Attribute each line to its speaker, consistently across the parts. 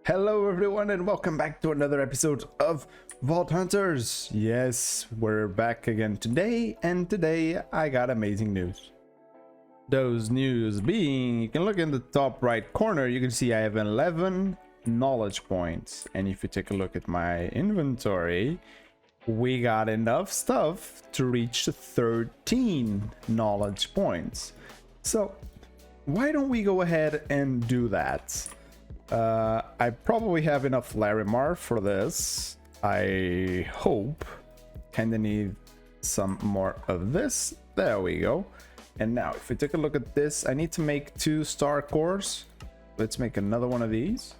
Speaker 1: Hello everyone and welcome back to another episode of Vault Hunters. Yes, we're back again today, and today I got amazing news. Those news being, you can look in the top right corner, you can see I have 11 knowledge points, and if you take a look at my inventory, we got enough stuff to reach 13 knowledge points. So why don't we go ahead and do that? I probably have enough Larimar for this. I hope. Kinda need some more of this. There we go. And now if we take a look at this, I need to make 2 star cores. Let's make another one of these,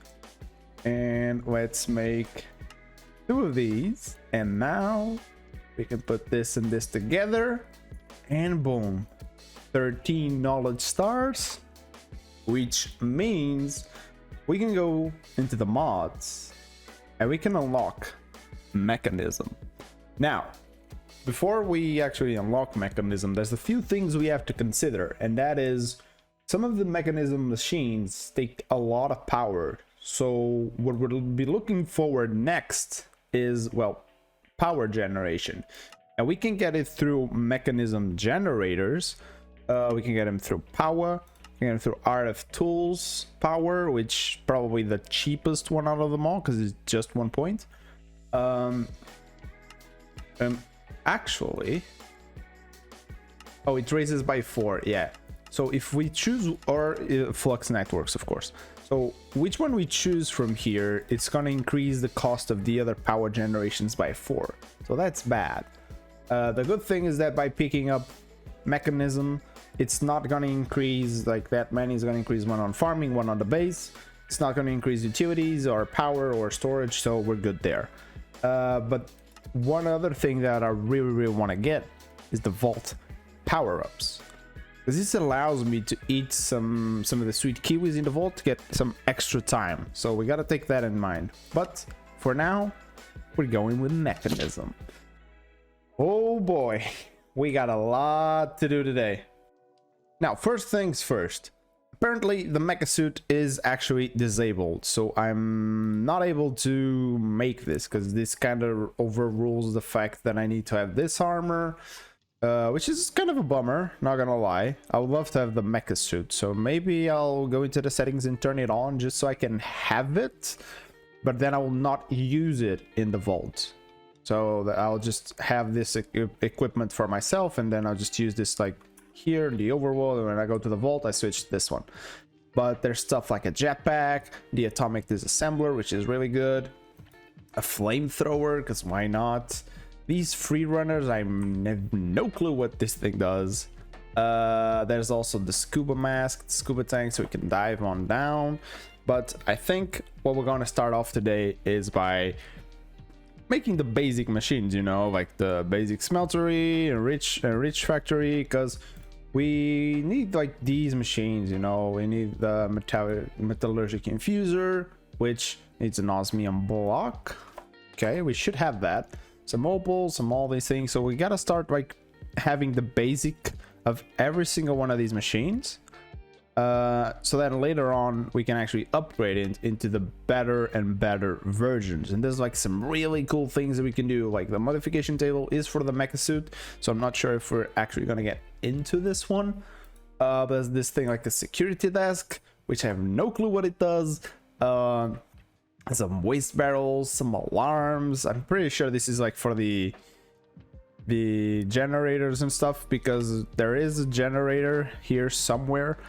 Speaker 1: and let's make 2 of these. And now we can put this and this together, and boom, 13 knowledge stars, which means we can go into the mods and we can unlock Mechanism. Now, before we actually unlock Mechanism, there's a few things we have to consider, and that is some of the Mechanism machines take a lot of power. So what we'll be looking forward next is, well, power generation. And we can get it through Mechanism generators. We can get them through power. And through RF tools power, which probably the cheapest one out of them all because it's just 1 point. Actually, oh, it raises by 4. Yeah. So if we choose, or flux networks, of course. So which one we choose from here, it's gonna increase the cost of the other power generations by 4. So that's bad. The good thing is that by picking up Mechanism, it's not going to increase like that many. It's going to increase one on farming, one on the base. It's not going to increase utilities or power or storage, so we're good there. But one other thing that I really want to get is the vault power-ups, because this allows me to eat some of the sweet kiwis in the vault to get some extra time. So we got to take that in mind. But for now, we're going with Mechanism. Oh boy, we got a lot to do today. Now, first things first, apparently the mecha suit is actually disabled, so I'm not able to make this because this kind of overrules the fact that I need to have this armor, which is kind of a bummer, not gonna lie. I would love to have the mecha suit, so maybe I'll go into the settings and turn it on just so I can have it, but then I will not use it in the vault. So I'll just have this equipment for myself, and then I'll just use this like here in the overworld, and when I go to the vault I switch to this one. But there's stuff like a jetpack, the atomic disassembler, which is really good, a flamethrower, because why not? These free runners, I have no clue what this thing does. There's also the scuba mask, the scuba tank, so we can dive on down. But I think what we're going to start off today is by making the basic machines, you know, like the basic smeltery and rich factory, because we need like these machines, you know. We need the metallurgic infuser, which needs an osmium block. Okay, we should have that. Some opals, some all these things. So we gotta start like having the basic of every single one of these machines, so that later on we can actually upgrade it into the better and better versions. And there's like some really cool things that we can do, like the modification table is for the mecha suit, so I'm not sure if we're actually gonna get into this one. But there's this thing like a security desk, which I have no clue what it does. Some waste barrels, some alarms. I'm pretty sure this is like for the generators and stuff, because there is a generator here somewhere.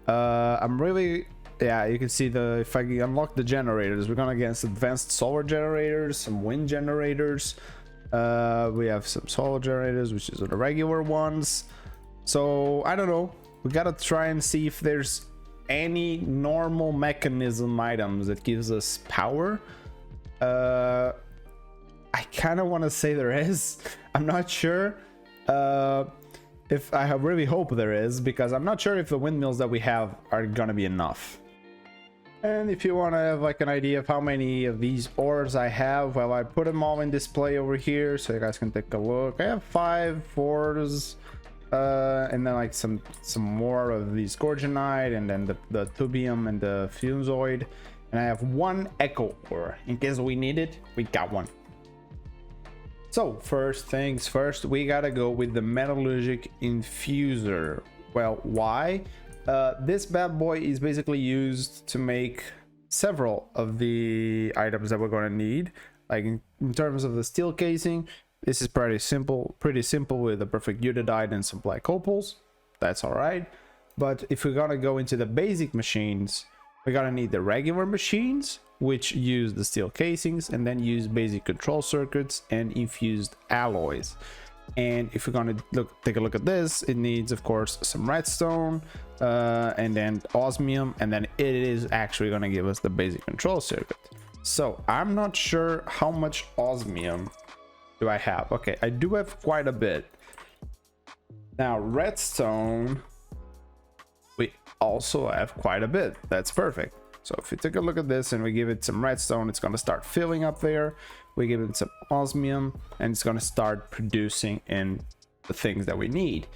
Speaker 1: I'm really, yeah, you can see the, if I unlock the generators, we're gonna get some advanced solar generators, some wind generators. We have some solar generators, which is the regular ones. So I don't know, we gotta try and see if there's any normal mechanism items that gives us power. I kind of want to say there is. I'm not sure. If I really hope there is, because I'm not sure if the windmills that we have are gonna be enough. And if you want to have like an idea of how many of these ores I have, well, I put them all in display over here so you guys can take a look. I have 5 ores, and then like some more of the scorgonite, and then the tubium and the fuseoid. And I have one echo ore. In case we need it, we got one. So first things first, we gotta go with the metallurgic infuser. Well, why? This bad boy is basically used to make several of the items that we're gonna need. Like in terms of the steel casing, this is pretty simple with a perfect udidite and some black opals. That's all right. But if we're gonna go into the basic machines, we're gonna need the regular machines, which use the steel casings and then use basic control circuits and infused alloys. And if we're gonna take a look at this, it needs, of course, some redstone and then osmium, and then it is actually gonna give us the basic control circuit. So I'm not sure how much osmium do I have. Okay, I do have quite a bit. Now redstone, we also have quite a bit. That's perfect. So if we take a look at this and we give it some redstone, it's gonna start filling up there. We give it some osmium and it's gonna start producing in the things that we need.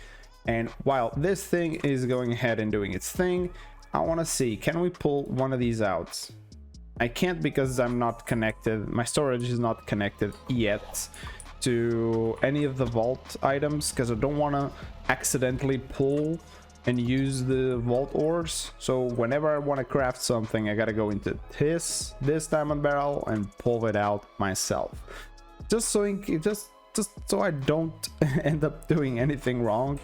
Speaker 1: And while this thing is going ahead and doing its thing, I wanna see, can we pull one of these out? I can't because I'm not connected. My storage is not connected yet to any of the vault items because I don't wanna accidentally pull and use the vault ores. So whenever I want to craft something, I gotta go into this diamond barrel and pull it out myself, just so I don't end up doing anything wrong.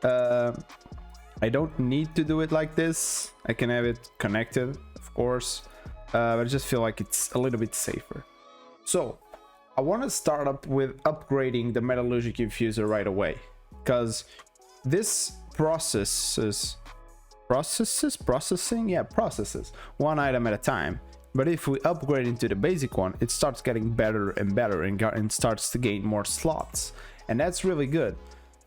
Speaker 1: I don't need to do it like this. I can have it connected, of course, but I just feel like it's a little bit safer. So I want to start up with upgrading the metallurgic infuser right away, because this processes one item at a time. But if we upgrade into the basic one, it starts getting better and better and starts to gain more slots. And that's really good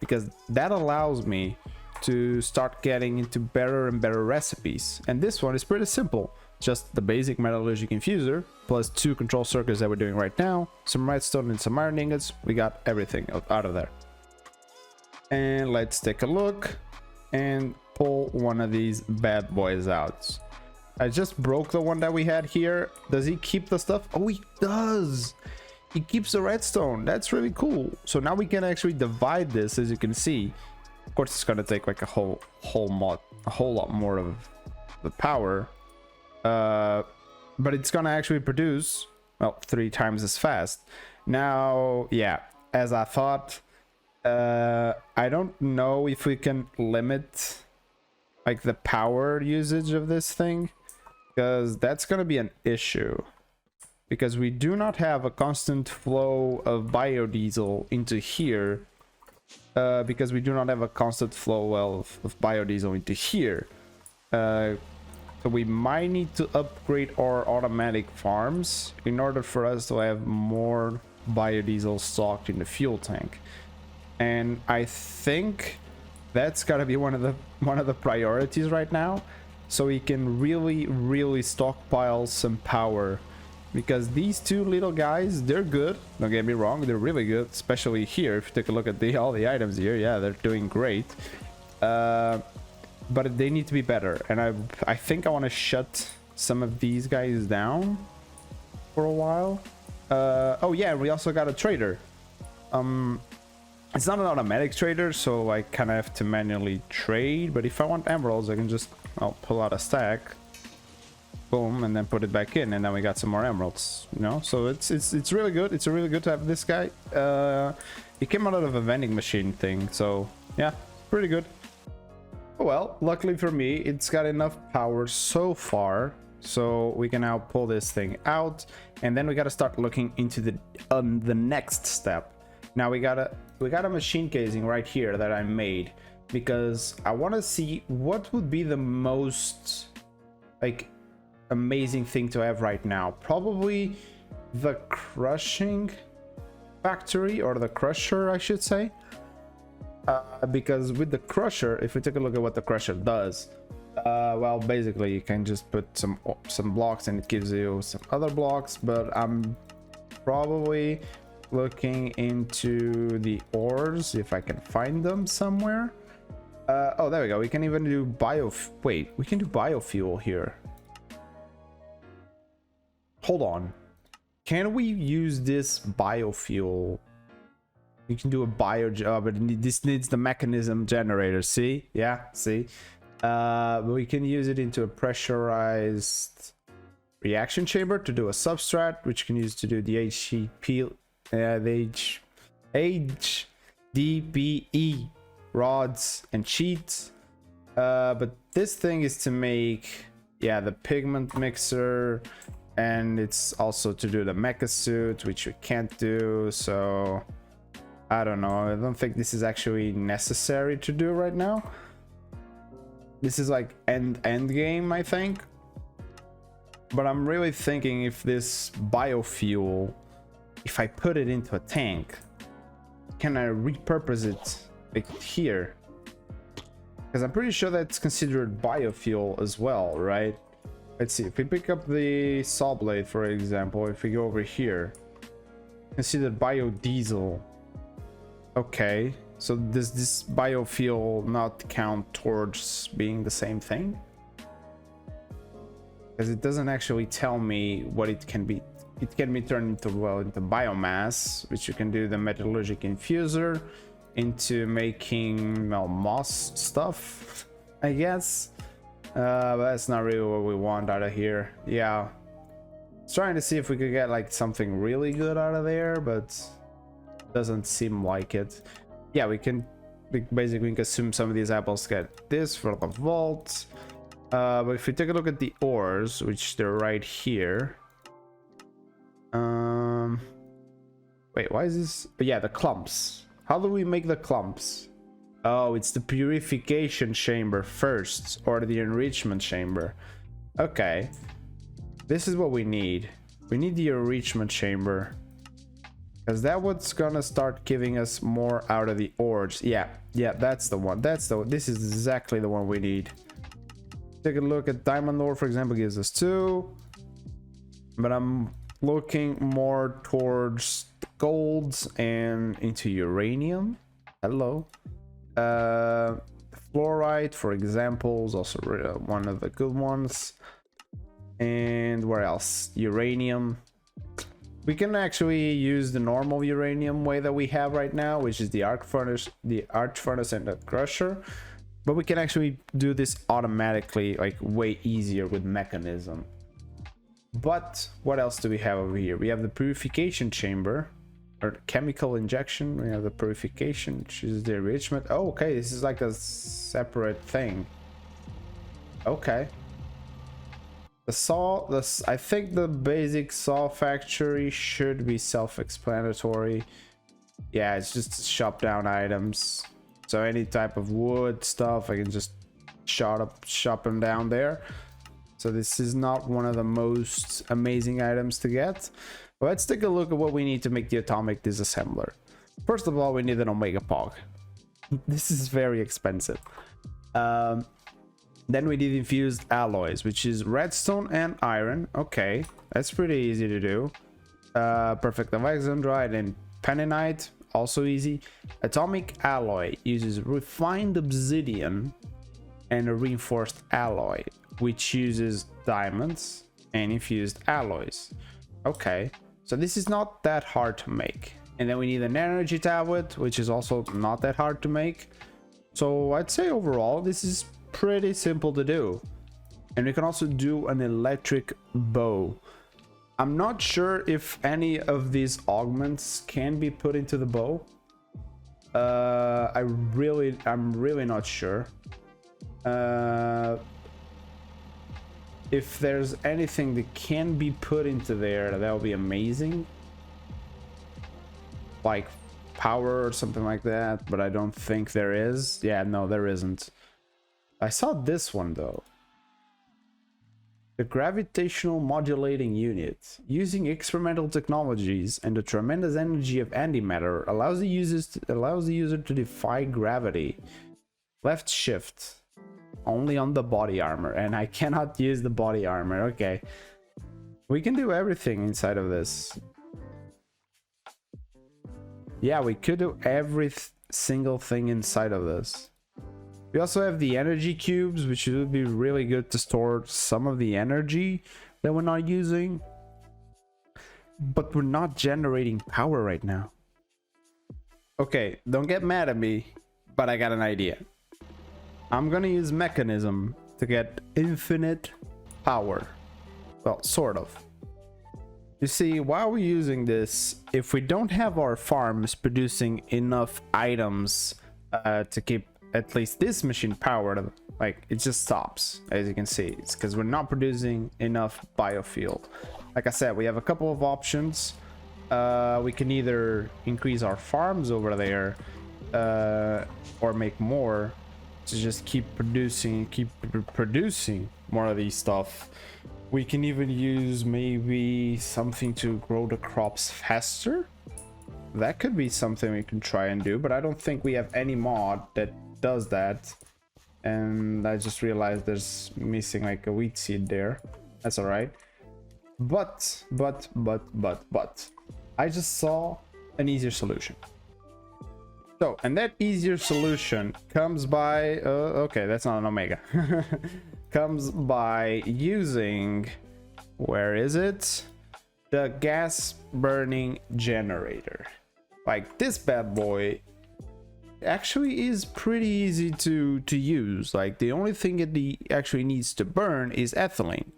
Speaker 1: because that allows me to start getting into better and better recipes. And this one is pretty simple, just the basic metallurgic infuser plus 2 control circuits that we're doing right now, some redstone and some iron ingots. We got everything out of there. And let's take a look and pull one of these bad boys out. I just broke the one that we had here. Does he keep the stuff? Oh, he does. He keeps the redstone. That's really cool. So now we can actually divide this, as you can see. Of course, it's gonna take like a whole lot more of the power, but it's gonna actually produce, well, 3 times as fast. Now, yeah, as I thought. I don't know if we can limit like the power usage of this thing, because that's gonna be an issue, because we do not have a constant flow of biodiesel into here, because we do not have a constant flow of biodiesel into here. So we might need to upgrade our automatic farms in order for us to have more biodiesel stocked in the fuel tank. And I think that's gotta be one of the priorities right now, so we can really stockpile some power, because these 2 little guys, they're good, don't get me wrong, they're really good, especially here. If you take a look at all the items here, yeah, they're doing great, but they need to be better. And I think I want to shut some of these guys down for a while. Oh yeah, we also got a trader. It's not an automatic trader, so I kind of have to manually trade. But if I want emeralds, I can just pull out a stack, boom, and then put it back in, and then we got some more emeralds. You know, so it's really good. It's really good to have this guy. He came out of a vending machine thing, so yeah, pretty good. Well, luckily for me, it's got enough power so far, so we can now pull this thing out, and then we got to start looking into the next step. Now we got a machine casing right here that I made, because I want to see what would be the most like amazing thing to have right now. Probably the crushing factory, or the crusher, I should say, because with the crusher, if we take a look at what the crusher does, well, basically you can just put some blocks and it gives you some other blocks. But I'm probably looking into the ores if I can find them somewhere. Oh, there we go. We can even do we can do biofuel here. hold on. Can we use this biofuel? You can do a bio job, but this needs the mechanism generator. See? Yeah, see? But we can use it into a pressurized reaction chamber to do a substrate, which can use to do the HDPE rods and sheets. But this thing is to make, yeah, the pigment mixer, and it's also to do the mecha suit, which we can't do. So I don't know. I don't think this is actually necessary to do right now. This is like end game, I think. But I'm really thinking if this biofuel, if I put it into a tank, can I repurpose it like here? Because I'm pretty sure that's considered biofuel as well, right? Let's see. If we pick up the saw blade, for example, if we go over here, considered biodiesel. Okay. So does this biofuel not count towards being the same thing? Because it doesn't actually tell me what it can be. It can be turned into, well, into biomass, which you can do the metallurgic infuser into making, well, moss stuff, I guess. But that's not really what we want out of here. Yeah. I was trying to see if we could get like something really good out of there, but it doesn't seem like it. Yeah, we can basically consume some of these apples, get this for the vault. But if we take a look at the ores, which they're right here. Wait, why is this? But yeah, the clumps. How do we make the clumps? Oh, it's the purification chamber first, or the enrichment chamber. Okay. This is what we need. We need the enrichment chamber. Because that's what's gonna start giving us more out of the ores. Yeah, that's the one. This is exactly the one we need. Take a look at diamond ore, for example, gives us 2. But I'm looking more towards golds and into uranium. Hello. Fluorite, for example, is also one of the good ones. And where else? Uranium. We can actually use the normal uranium way that we have right now, which is the arc furnace, and the crusher. But we can actually do this automatically, like way easier with Mekanism. But what else do we have over here? We have the purification chamber, or chemical injection. We have the purification, which is the enrichment. Oh, okay, this is like a separate thing. Okay. The saw, I think the basic saw factory should be self-explanatory. Yeah, it's just shop down items. So any type of wood stuff, I can just shop them down there. So this is not one of the most amazing items to get. But let's take a look at what we need to make the atomic disassembler. First of all, we need an Omega Pog. This is very expensive. Then we need infused alloys, which is redstone and iron. Okay, that's pretty easy to do. Perfect alexandrite and penninite, also easy. Atomic alloy uses refined obsidian and a reinforced alloy, which uses diamonds and infused alloys. Okay, so this is not that hard to make. And then we need an energy tablet, which is also not that hard to make. So I'd say overall, this is pretty simple to do. And we can also do an electric bow. I'm not sure if any of these augments can be put into the bow. I'm really not sure. If there's anything that can be put into there, that would be amazing. Like power or something like that, but I don't think there is. Yeah, no, there isn't. I saw this one though. The gravitational modulating unit, using experimental technologies and the tremendous energy of antimatter, allows the user to defy gravity. Left shift only on the body armor, and I cannot use the body armor. Okay, we can do everything inside of this. Yeah, we could do every single thing inside of this. We also have the energy cubes, which would be really good to store some of the energy that we're not using. but we're not generating power right now. Okay, don't get mad at me, but I got an idea. I'm gonna use Mekanism to get infinite power. Well, sort of. You see, while we're using this, if we don't have our farms producing enough items to keep at least this machine powered, like, it just stops. As you can see, it's because we're not producing enough biofuel. Like I said, we have a couple of options. We can either increase our farms over there or make more to just keep producing more of these stuff. We can even use maybe something to grow the crops faster. That could be something we can try and do, but I don't think we have any mod that does that. And I just realized there's missing like a wheat seed there. That's all right. But I just saw an easier solution. So, and that easier solution comes by okay, that's not an omega. Comes by using, where is it, the gas burning generator. Like, this bad boy actually is pretty easy to use. Like, the only thing it actually needs to burn is ethylene.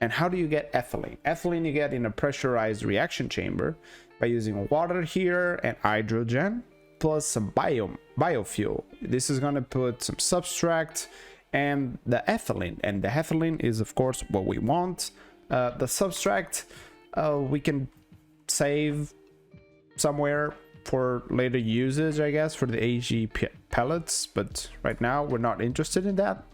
Speaker 1: And how do you get ethylene? Ethylene you get in a pressurized reaction chamber by using water here and hydrogen plus some biofuel. This is gonna put some substrate and the ethylene, and the ethylene is of course what we want. The substrate we can save somewhere for later usage, I guess, for the AG pellets, but right now we're not interested in that.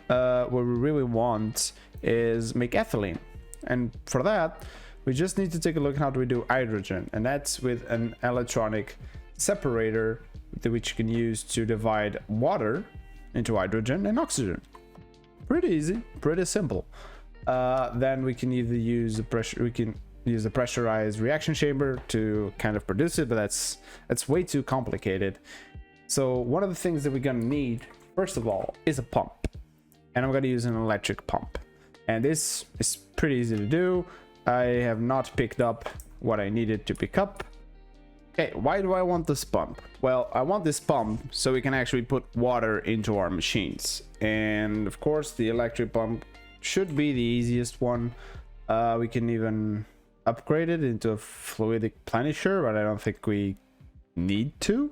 Speaker 1: What we really want is make ethylene, and for that we just need to take a look at how do we do hydrogen, and that's with an electronic separator which you can use to divide water into hydrogen and oxygen. Pretty easy, pretty simple. Then we can either use the pressurized reaction chamber to kind of produce it, but that's way too complicated. So one of the things that we're gonna need first of all is a pump, and I'm gonna use an electric pump, and this is pretty easy to do. I have not picked up what I needed to pick up. Okay, why do I want this pump? Well, I want this pump so we can actually put water into our machines, and of course the electric pump should be the easiest one. We can even upgrade it into a fluidic plenisher, but I don't think we need to,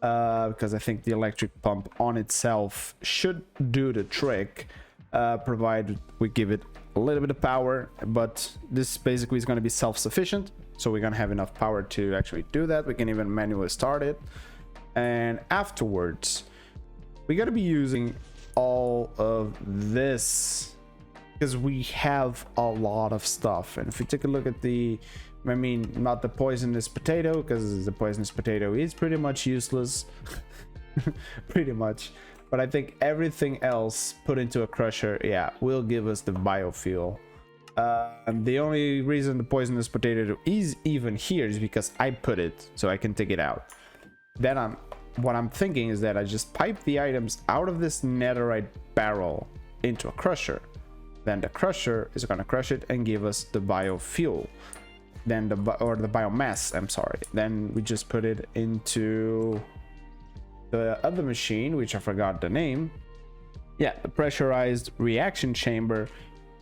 Speaker 1: because I think the electric pump on itself should do the trick, provided we give it a little bit of power. But this basically is going to be self-sufficient, so we're going to have enough power to actually do that. We can even manually start it, and afterwards we got to be using all of this because we have a lot of stuff. And if we take a look at the, I mean, not the poisonous potato, because the poisonous potato is pretty much useless. Pretty much. But I think everything else put into a crusher, yeah, will give us the biofuel. And the only reason the poisonous potato is even here is because I put it, so I can take it out. Then what I'm thinking is that I just pipe the items out of this netherite barrel into a crusher. Then the crusher is going to crush it and give us the biofuel. Then the biomass, I'm sorry. Then we just put it into the other machine, which I forgot the name. Yeah, the pressurized reaction chamber.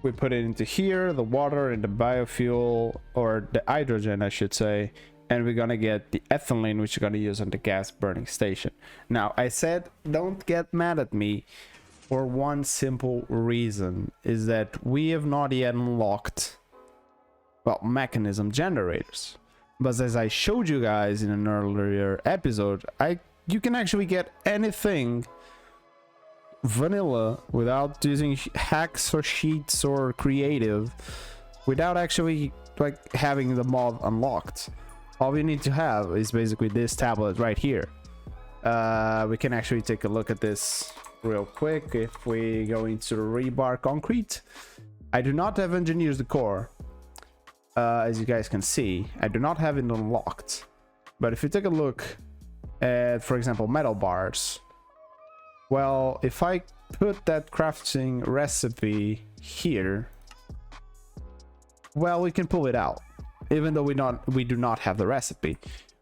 Speaker 1: We put it into here, the water and the biofuel, or the hydrogen, I should say. And we're gonna get the ethylene, which we're gonna use on the gas burning station. Now, I said, don't get mad at me for one simple reason, is that we have not yet unlocked, well, mechanism generators. But as I showed you guys in an earlier episode, you can actually get anything vanilla without using hacks or cheats or creative, without actually like having the mod unlocked. All we need to have is basically this tablet right here. We can actually take a look at this real quick. If we go into rebar concrete, I do not have engineers decor. As you guys can see, I do not have it unlocked. But if you take a look at, for example, metal bars, well, if I put that crafting recipe here, well, we can pull it out. even though we do not have the recipe,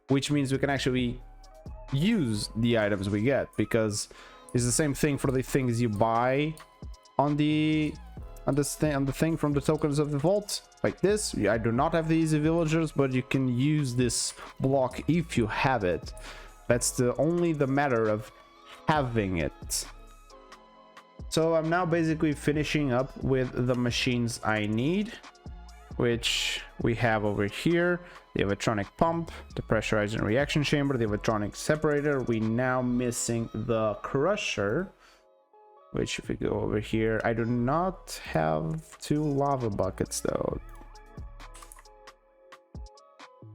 Speaker 1: which means we can actually use the items we get, because it's the same thing for the things you buy on the thing from the tokens of the vault, like this. I do not have the easy villagers, but you can use this block if you have it. That's only the matter of having it. So I'm now basically finishing up with the machines I need, which we have over here: the electronic pump, the pressurizing reaction chamber, the electronic separator. We now missing the crusher, which if we go over here, I do not have 2 lava buckets though.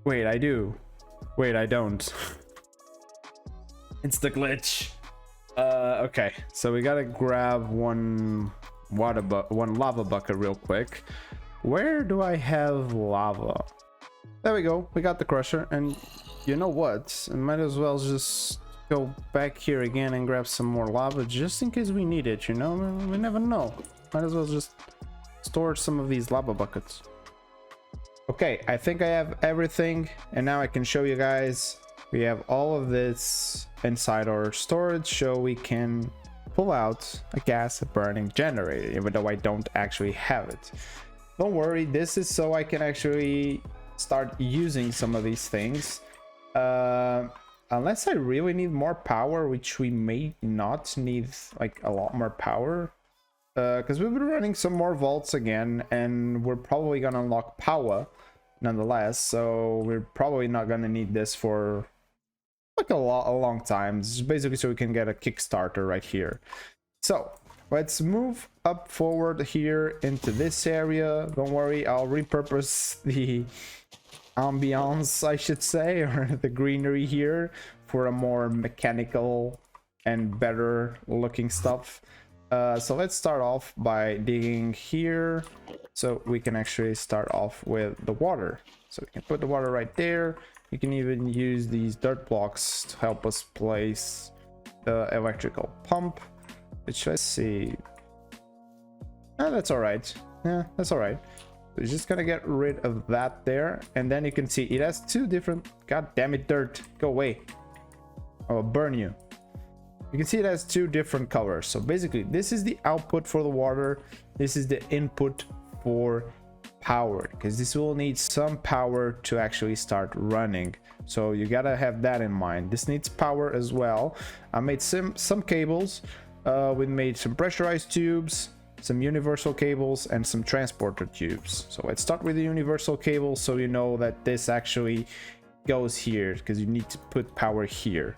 Speaker 1: Wait, I do. Wait, I don't. It's the glitch. Okay, so we gotta grab one lava bucket real quick. Where do I have lava? There we go. We got the crusher, and you know what? I might as well just go back here again and grab some more lava just in case we need it, you know? We never know. Might as well just store some of these lava buckets. Okay, I think I have everything, and now I can show you guys. We have all of this inside our storage, so we can pull out a gas burning generator, even though I don't actually have it. Don't worry, this is so I can actually start using some of these things. Unless I really need more power, which we may not need like a lot more power, because we've been running some more vaults again, and we're probably gonna unlock power nonetheless, so we're probably not gonna need this for like a long time. It's basically so we can get a Kickstarter right here. So let's move up forward here into this area. Don't worry, I'll repurpose the ambiance, I should say, or the greenery here for a more mechanical and better looking stuff. So let's start off by digging here, so we can actually start off with the water. So we can put the water right there. You can even use these dirt blocks to help us place the electrical pump, which, let's see, that's all right. Yeah, that's all right. We're just gonna get rid of that there, and then you can see it has 2 different, god damn it, dirt, go away, I'll burn you. You can see it has 2 different colors. So basically this is the output for the water, this is the input for power, because this will need some power to actually start running, so you gotta have that in mind. This needs power as well. I made some cables. We made some pressurized tubes, some universal cables, and some transporter tubes. So let's start with the universal cable, so you know that this actually goes here, because you need to put power here.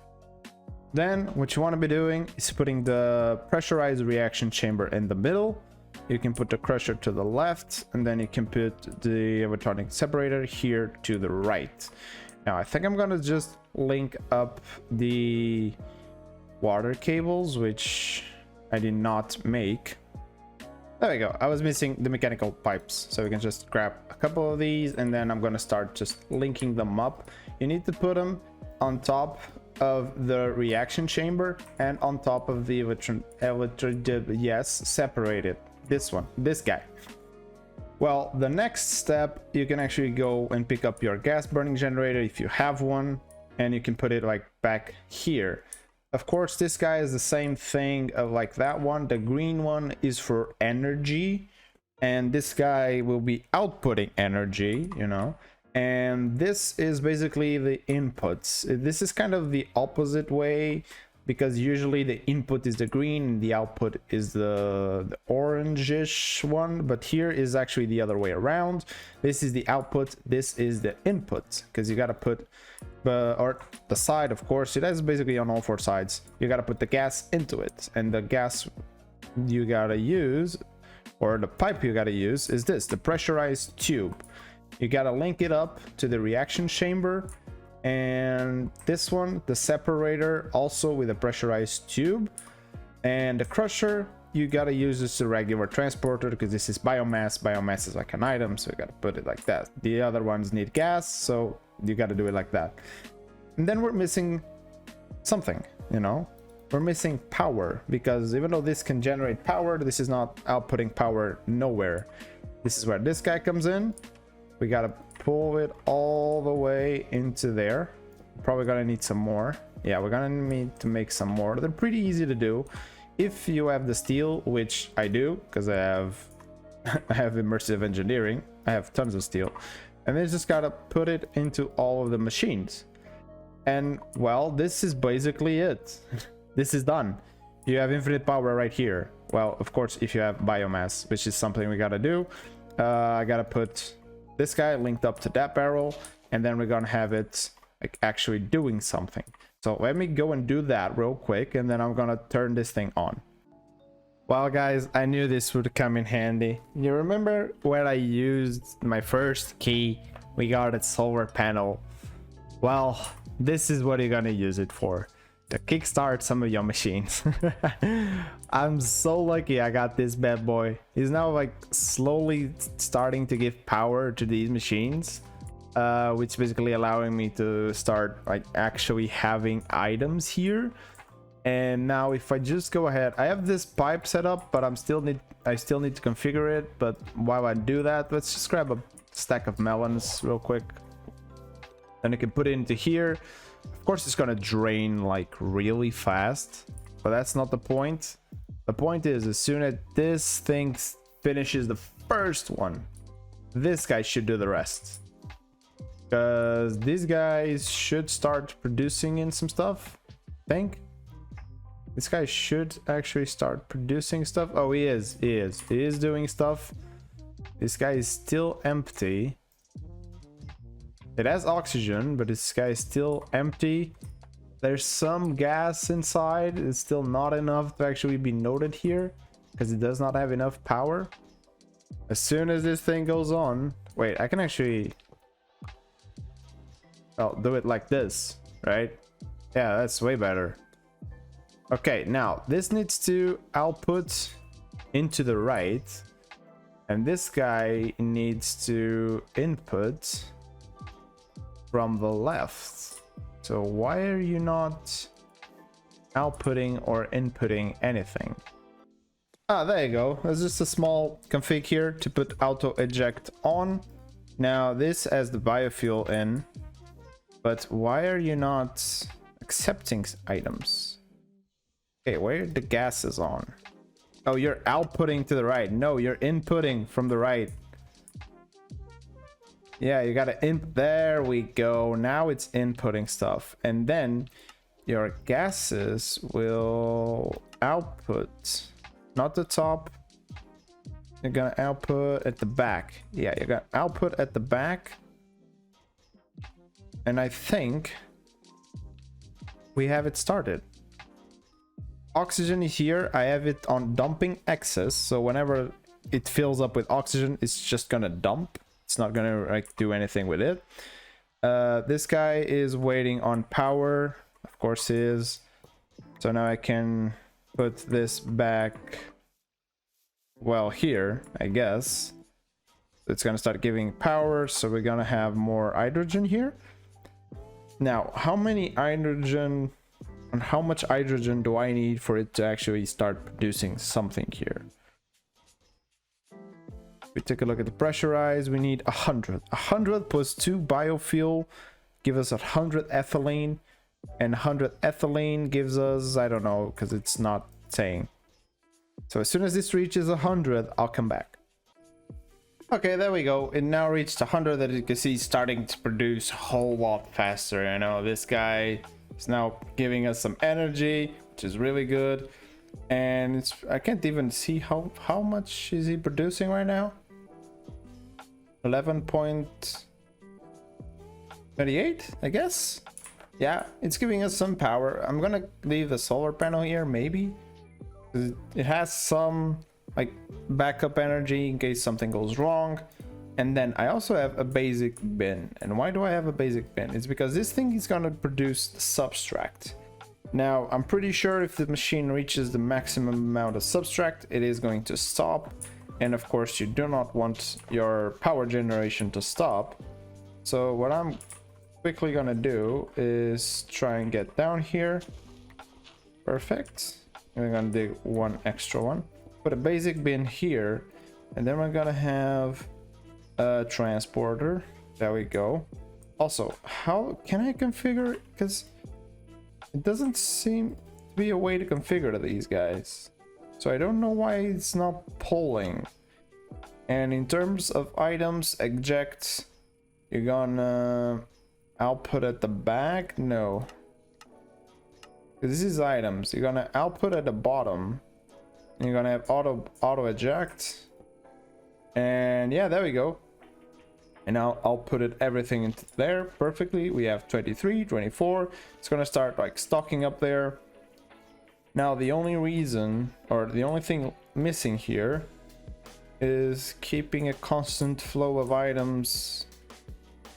Speaker 1: Then what you want to be doing is putting the pressurized reaction chamber in the middle. You can put the crusher to the left, and then you can put the electronic separator here to the right. Now I think I'm gonna just link up the water cables, which I did not make. There we go. I was missing the mechanical pipes, so we can just grab a couple of these, and then I'm gonna start just linking them up. You need to put them on top of the reaction chamber and on top of the separated. This guy. Well, the next step, you can actually go and pick up your gas burning generator if you have one, and you can put it like back here. Of course, this guy is the same thing of like that one. The green one is for energy, and this guy will be outputting energy, you know, and this is basically the inputs. This is kind of the opposite way, because usually the input is the green and the output is the orangish one, but here is actually the other way around. This is the output, this is the input, because you got to put or the side, of course, it is basically on all 4 sides. You got to put the gas into it, and the gas you got to use, or the pipe you got to use, is this, the pressurized tube. You got to link it up to the reaction chamber, and this one, the separator, also with a pressurized tube, and the crusher you gotta use this regular transporter, because this is biomass is like an item, so you gotta put it like that. The other ones need gas, so you gotta do it like that. And then we're missing something, you know, we're missing power, because even though this can generate power, this is not outputting power nowhere. This is where this guy comes in. We gotta pull it all the way into there. Probably gonna need some more. Yeah, we're gonna need to make some more. They're pretty easy to do if you have the steel, which I do because I have I have immersive engineering. I have tons of steel, and then just gotta put it into all of the machines. And well, this is basically it. This is done. You have infinite power right here. Well, of course, if you have biomass, which is something we gotta do. I gotta put this guy linked up to that barrel, and then we're gonna have it like actually doing something. So let me go and do that real quick, and then I'm gonna turn this thing on. Well guys, I knew this would come in handy. You remember when I used my first key, we got a solar panel? Well, this is what you're gonna use it for, to kickstart some of your machines. I'm so lucky I got this bad boy. He's now like slowly starting to give power to these machines, which basically allowing me to start like actually having items here. And now if I just go ahead, I have this pipe set up, but I still need to configure it. But while I do that, let's just grab a stack of melons real quick. Then you can put it into here. Of course it's gonna drain like really fast, but that's not the point. The point is, as soon as this thing finishes the first one, this guy should do the rest, because these guys should start producing in some stuff. I think this guy should actually start producing stuff. Oh, he is doing stuff. This guy is still empty. It has oxygen, but this guy is still empty. There's some gas inside. It's still not enough to actually be noted here, because it does not have enough power. As soon as this thing goes on, wait, I can actually, I'll do it like this, right? Yeah, that's way better. Okay, now this needs to output into the right, and this guy needs to input from the left. So why are you not outputting or inputting anything? Ah, there you go. There's just a small config here to put auto eject on. Now this has the biofuel in, but why are you not accepting items? Okay, where are the gases on? Oh, you're outputting to the right. No, you're inputting from the right. Yeah, you gotta there we go. Now it's inputting stuff, and then your gases will output, not the top. You're gonna output at the back. Yeah, you're gonna output at the back, and I think we have it started. Oxygen is here. I have it on dumping excess, so whenever it fills up with oxygen, it's just gonna dump. It's not gonna like do anything with it. This guy is waiting on power, of course he is. So now I can put this back, well, here, I guess. It's gonna start giving power, so we're gonna have more hydrogen here. Now, how many hydrogen and how much hydrogen do I need for it to actually start producing something here? We take a look at the pressurize. We need 100. 100 plus 2 biofuel give us 100 ethylene, and 100 ethylene gives us, I don't know, because it's not saying. So as soon as this reaches 100, I'll come back. Okay, there we go. It now reached 100, that you can see starting to produce a whole lot faster. You know, this guy is now giving us some energy, which is really good. And it's, I can't even see how much is he producing right now. 11.38, I guess. Yeah, it's giving us some power. I'm gonna leave the solar panel here, maybe. It has some like backup energy in case something goes wrong. And then I also have a basic bin. And why do I have a basic bin? It's because this thing is gonna produce the subtract. Now, I'm pretty sure if the machine reaches the maximum amount of subtract, it is going to stop. And of course, you do not want your power generation to stop. So what I'm quickly gonna do is try and get down here. Perfect. And we're gonna dig one extra one. Put a basic bin here. And then we're gonna have a transporter. There we go. Also, how can I configure? Because it doesn't seem to be a way to configure these guys. So I don't know why it's not pulling. And in terms of items, eject, you're gonna output at the back? No. This is items. You're gonna output at the bottom. And you're gonna have auto eject. And yeah, there we go. And now I'll put it everything into there perfectly. We have 23, 24. It's gonna start like stocking up there. Now the only reason, or the only thing missing here, is keeping a constant flow of items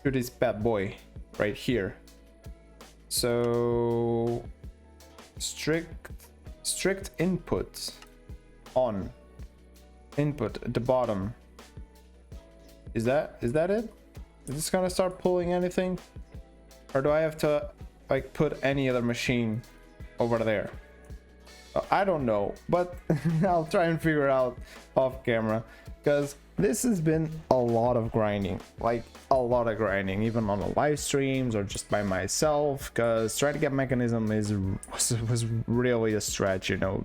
Speaker 1: to this bad boy right here. So strict input on input at the bottom. Is that it? Is this gonna start pulling anything, or do I have to like put any other machine over there? I don't know, but I'll try and figure out off camera, because this has been a lot of grinding, like a lot of grinding, even on the live streams or just by myself, because trying to get Mekanism was really a stretch, you know.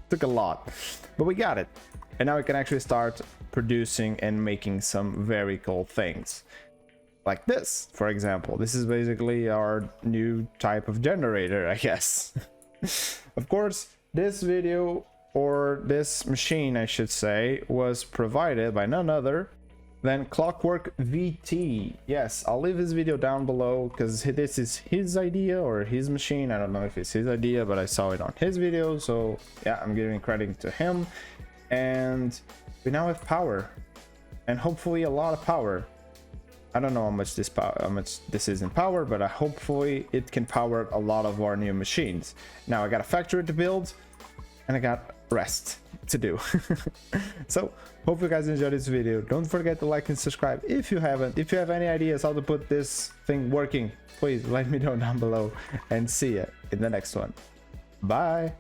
Speaker 1: Took a lot, but we got it, and now we can actually start producing and making some very cool things like this. For example, this is basically our new type of generator, I guess. Of course, this video, or this machine I should say, was provided by none other than Clockwork VT. Yes, I'll leave his video down below because this is his idea or his machine. I don't know if it's his idea, but I saw it on his video, so yeah, I'm giving credit to him. And we now have power, and hopefully a lot of power. I don't know how much this is in power, but hopefully it can power a lot of our new machines. Now I got a factory to build, and I got rest to do. So hope you guys enjoyed this video. Don't forget to like and subscribe if you haven't. If you have any ideas how to put this thing working, please let me know down below, and see ya in the next one. Bye.